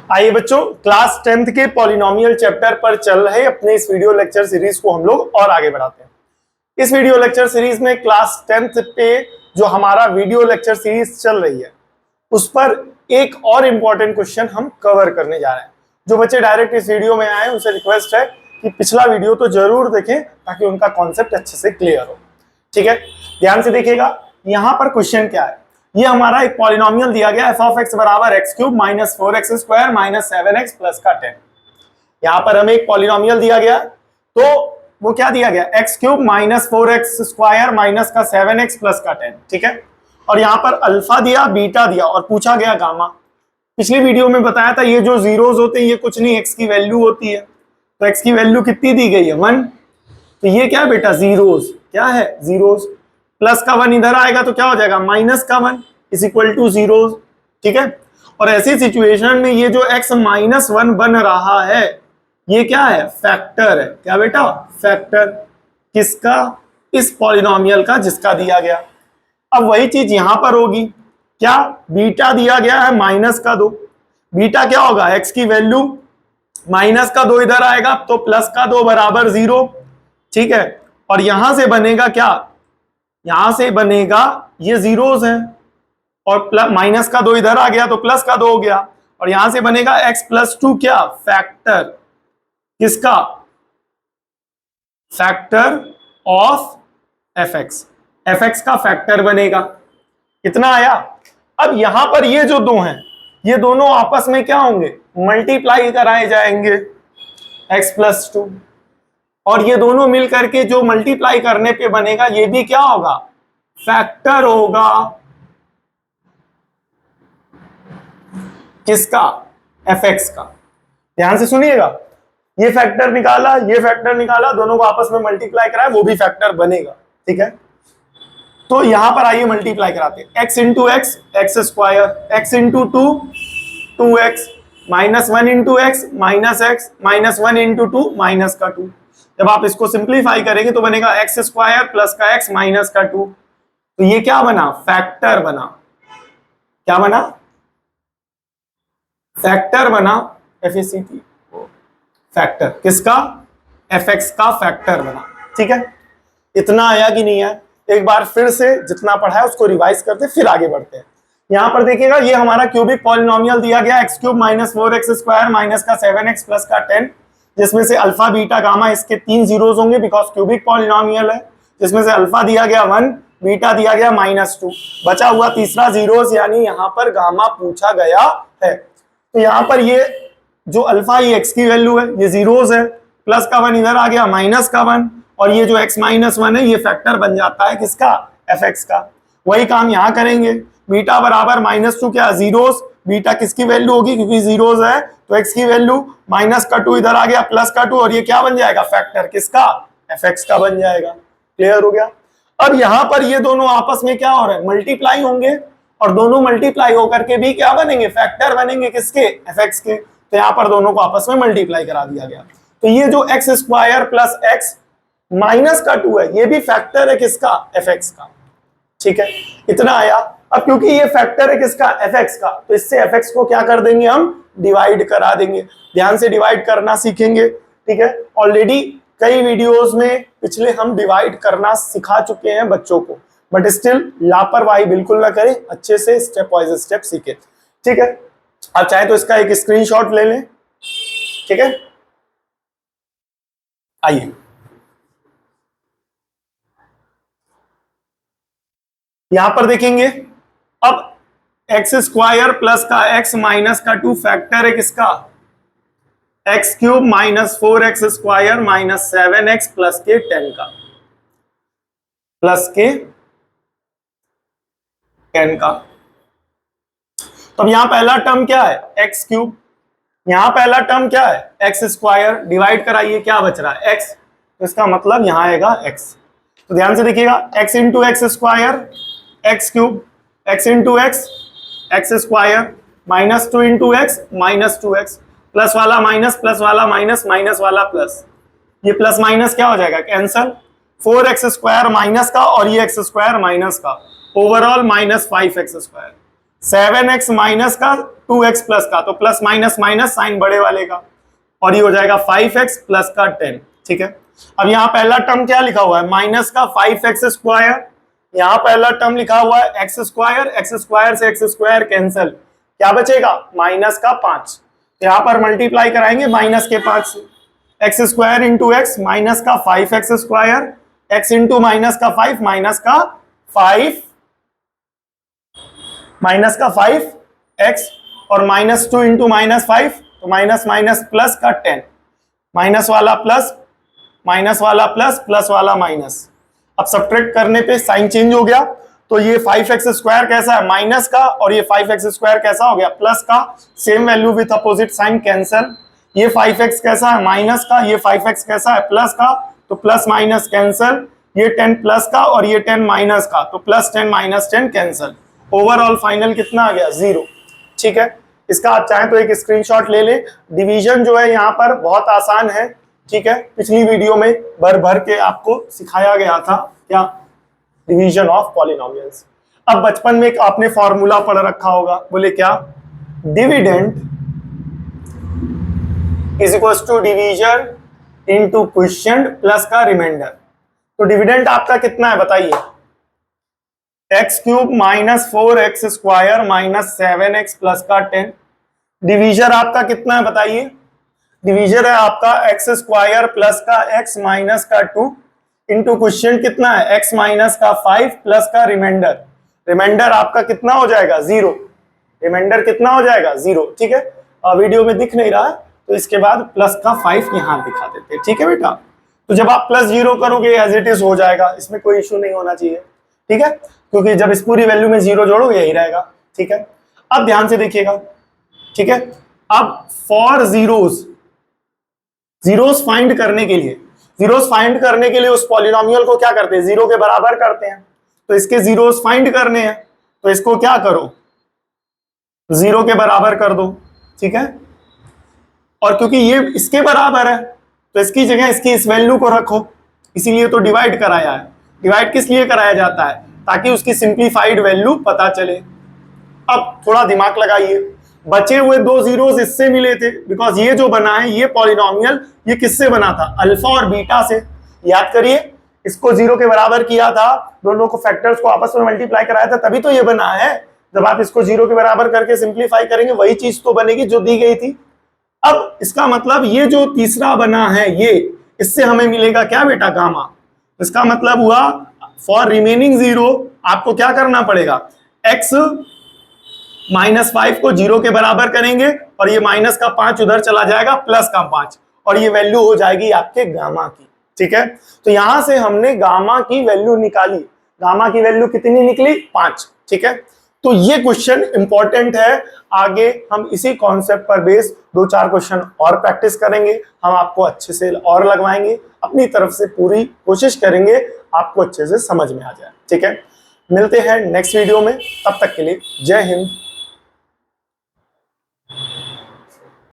आइए बच्चों, class 10th के पॉलिनोमियल चैप्टर पर चल रहे अपने इस वीडियो लेक्चर सीरीज को हम लोग और आगे बढ़ाते हैं। इस वीडियो लेक्चर सीरीज में क्लास 10th पे जो हमारा वीडियो लेक्चर सीरीज चल रही है उस पर एक और इम्पोर्टेंट क्वेश्चन हम कवर करने जा रहे हैं। जो बच्चे डायरेक्ट इस वीडियो में आए उनसे रिक्वेस्ट है कि पिछला वीडियो तो जरूर देखें ताकि उनका कॉन्सेप्ट अच्छे से क्लियर हो। ठीक है, ध्यान से देखिएगा। यहाँ पर क्वेश्चन क्या है, ये हमारा एक पॉलिनोमियल दिया गया एफ ऑफ एक्स बराबर x cube minus 4x square minus 7x plus का 10। यहाँ पर हमें एक पॉलिनोमियल दिया गया, तो वो क्या दिया गया, x cube minus 4x square minus का 7x प्लस का 10। ठीक है, और यहाँ पर अल्फा दिया, बीटा दिया और पूछा गया गामा। पिछली वीडियो में बताया था ये जो जीरोस होते हैं ये कुछ नहीं, एक्स की वैल्यू होती है। तो एक्स की वैल्यू कितनी दी गई है, 1। तो ये क्या है बेटा, जीरोस, क्या है जीरोस। प्लस का 1 इधर आएगा तो क्या हो जाएगा, माइनस का 1 इज इक्वल टू जीरोस। ठीक है, और ऐसी सिचुएशन में ये जो x माइनस 1 बन रहा है ये क्या है, फैक्टर है। क्या बेटा, फैक्टर किसका, इस पॉलिनोमियल का जिसका दिया गया। अब वही चीज यहां पर होगी, क्या बीटा दिया गया है माइनस का 2। बीटा क्या होगा, x की वैल्यू माइनस का 2 इधर आएगा तो प्लस का 2 बराबर 0। ठीक है, और यहां से बनेगा क्या, यहां से बनेगा ये जीरोस है और प्लस माइनस का 2 इधर आ गया तो प्लस का 2 हो गया, और यहां से बनेगा x प्लस 2 क्या, फैक्टर किसका, फैक्टर ऑफ fx का फैक्टर बनेगा। कितना आया। अब यहां पर ये जो दो हैं ये दोनों आपस में क्या होंगे, मल्टीप्लाई कराए जाएंगे x प्लस 2, और ये दोनों मिल करके जो मल्टीप्लाई करने पे बनेगा ये भी क्या होगा, फैक्टर होगा किसका, fx का। ध्यान से सुनिएगा, ये फैक्टर निकाला, ये फैक्टर निकाला, दोनों को आपस में मल्टीप्लाई कराया, वो भी फैक्टर बनेगा। ठीक है, तो यहां पर आइए मल्टीप्लाई कराते हैं। x into x x square, x into 2 2x minus 1 into x minus x minus 1 into 2 minus का 2। जब आप इसको सिंप्लीफाई करेंगे तो बनेगा एक्स स्क्वायर प्लस का एक्स माइनस का 2। तो ये क्या बना, फैक्टर बना। क्या बना, फैक्टर बना, एफएसीटी फैक्टर किसका, एफएक्स का फैक्टर बना। ठीक है, इतना आया कि नहीं है, एक बार फिर से जितना पढ़ा है उसको रिवाइज करते फिर आगे बढ़ते हैं। यहां पर देखिएगा ये हमारा क्यूबिक पॉलिनोमियल दिया गया x cube minus 4x square minus का 7x प्लस का 10, जिसमें से अल्फा बीटा गामा इसके 3 जीरोस होंगे बिकॉज क्यूबिक पॉलिनोमियल है, जिसमें से अल्फा दिया गया 1, बीटा दिया गया -2, बचा हुआ तीसरा जीरोस यानी यहाँ पर गामा पूछा गया है। तो यहाँ पर ये जो अल्फा ये x की वैल्यू है, ये जीरोस है, प्लस का 1 इधर आ गया माइनस का 1, और ये जो x माइनस 1 है ये फैक्टर बन जाता है किसका, fx का। वही काम यहाँ करेंगे, बीटा बराबर -2 क्या, जीरोस, बीटा किसकी वैल्यू होगी क्योंकि जीरोस है तो x की वैल्यू माइनस का 2 इधर आ गया प्लस का 2, और ये क्या बन जाएगा, फैक्टर किसका, fx का बन जाएगा। क्लियर हो गया। अब यहाँ पर ये दोनों आपस में क्या हो रहा है, मल्टीप्लाई होंगे, और दोनों मल्टीप्लाई होकर के भी क्या बनेंगे, फैक्टर बनेंगे किसके, fx के। तो यहाँ पर दोनों को आपस में मल्टीप्लाई करा दिया गया। तो ये जो x square plus x minus का 2 है ये भी फैक्टर है किसका, fx का। ठीक है, इतना आया। अब क्योंकि ये फैक्टर है किसका, fx का, तो इससे fx को क्या कर देंगे, हम डिवाइड करा देंगे। ध्यान से डिवाइड करना सीखेंगे। ठीक है, ऑलरेडी कई वीडियोस में पिछले हम डिवाइड करना सिखा चुके हैं बच्चों को, बट स्टिल लापरवाही बिल्कुल ना करें, अच्छे से स्टेप वाइज स्टेप सीखे। ठीक है, आप चाहे तो इसका एक स्क्रीनशॉट ले लें। ठीक है, आइए यहां पर देखेंगे। अब एक्स स्क्वायर प्लस का एक्स माइनस का 2 फैक्टर है किसका, x cube minus 4x square minus 7x plus के 10 का, प्लस के 10 का। तो अब यहां पहला टर्म क्या है, एक्स क्यूब, यहां पहला टर्म क्या है, एक्स स्क्वायर, डिवाइड कराइए क्या बच रहा है, एक्स, तो इसका मतलब यहां आएगा एक्स। तो ध्यान से देखिएगा, x into x square x cube, x into x x square minus 2 into x minus 2x, plus वाला माइनस प्लस वाला माइनस माइनस वाला प्लस, ये प्लस माइनस क्या हो जाएगा, कैंसल। 4x स्क्वायर माइनस का और ये एक्स स्क्वायर माइनस का, overall -5x square. 7x minus का 2x प्लस का, तो प्लस माइनस माइनस साइन बड़े वाले का, और ये हो जाएगा 5x प्लस का 10। ठीक है, अब यहाँ पहला टर्म क्या लिखा हुआ है, माइनस का 5x स्क्वायर, यहाँ पहला टर्म लिखा हुआ है x स्क्वायर से x स्क्वायर कैंसिल, क्या बचेगा माइनस का 5, यहाँ पर मल्टीप्लाई कराएंगे माइनस के 5 से, x square into x minus का 5x square, x into minus का 5 माइनस का 5x, और -2 इंटू -5 तो माइनस माइनस प्लस का 10, माइनस वाला प्लस प्लस वाला माइनस। अब सब्ट्रैक्ट करने पे साइन चेंज हो गया, तो ये 5x स्क्वायर कैसा है माइनस का, और ये 5x स्क्वायर कैसा हो गया प्लस का, same value with opposite sign cancel. ये 5x कैसा है माइनस का, ये 5x कैसा है प्लस का, तो प्लस माइनस कैंसल, ये 10 प्लस का और ये 10 माइनस का, तो plus 10 minus 10 cancel. Overall final कितना आ गया 0। ठीक है, इसका आप चाहें तो एक स्क्रीनशॉट ले लें। डिवीजन जो है यहाँ पर बहुत आसान है। ठीक है, पिछली वीडियो में भर भर के आपको सिखाया गया था क्या, डिवीजन ऑफ पॉलिनोमियल्स। अब बचपन में एक आपने फॉर्मूला पढ़ रखा होगा, बोले क्या, dividend is equals to division into quotient plus का रिमाइंडर। तो डिविडेंड आपका कितना है बताइए, x cube minus 4x square minus 7x plus का 10। डिवीजर आपका कितना है बताइए, डिवीजर है आपका x स्क्वायर प्लस का x माइनस का 2 इंटू क्वोशिएंट कितना है x माइनस का 5 प्लस का रिमाइंडर। रिमाइंडर आपका कितना हो जाएगा 0, रिमाइंडर कितना हो जाएगा 0। ठीक है, वीडियो में दिख नहीं रहा तो इसके बाद प्लस का 5 यहाँ दिखा देते हैं। ठीक है बेटा, तो जब आप प्लस 0 करोगे एज इट इज हो जाएगा, इसमें कोई इश्यू नहीं होना चाहिए। ठीक है, क्योंकि जब इस पूरी वैल्यू में 0 जोड़ोगे यही रहेगा। ठीक है, अब ध्यान से देखिएगा। ठीक है, अब फॉर जीरोस फाइंड करने के लिए उस पॉलिनोमियल को क्या करते हैं, 0 के बराबर करते हैं। तो इसके जीरोस फाइंड करने हैं, तो इसको क्या करो 0 के बराबर कर दो। ठीक है, और क्योंकि ये इसके बराबर है तो इसकी जगह इसकी इस वैल्यू को रखो, इसीलिए तो डिवाइड कराया है। डिवाइड किस लिए कराया जाता है, ताकि उसकी सिंप्लीफाइड वैल्यू पता चले। अब थोड़ा दिमाग लगाइए, बचे हुए 2 जीरोस इससे मिले थे, बिकॉज ये जो बना है ये पॉलिनोमियल ये किससे बना था, अल्फा और बीटा से। याद करिए, इसको 0 के बराबर किया था, दोनों को फैक्टर्स को आपस में मल्टीप्लाई कराया था, तभी तो ये बना है। जब आप इसको 0 के बराबर करके सिंप्लीफाई करेंगे वही चीज तो बनेगी जो दी गई थी। अब इसका मतलब ये जो तीसरा बना है ये, इससे हमें मिलेगा क्या बेटा, गामा। इसका मतलब हुआ फॉर रिमेनिंग 0 आपको क्या करना पड़ेगा, x माइनस 5 को 0 के बराबर करेंगे और ये माइनस का 5 उधर चला जाएगा प्लस का 5, और ये वैल्यू हो जाएगी आपके गामा की। ठीक है, तो यहां से हमने गामा की वैल्यू निकाली। गामा की वैल्यू कितनी निकली, 5। ठीक है, तो ये क्वेश्चन इंपॉर्टेंट है। आगे हम इसी कॉन्सेप्ट पर बेस 2-4 क्वेश्चन और प्रैक्टिस करेंगे, हम आपको अच्छे से और लगवाएंगे, अपनी तरफ से पूरी कोशिश करेंगे आपको अच्छे से समझ में आ जाए। ठीक है, मिलते हैं नेक्स्ट वीडियो में, तब तक के लिए जय हिंद।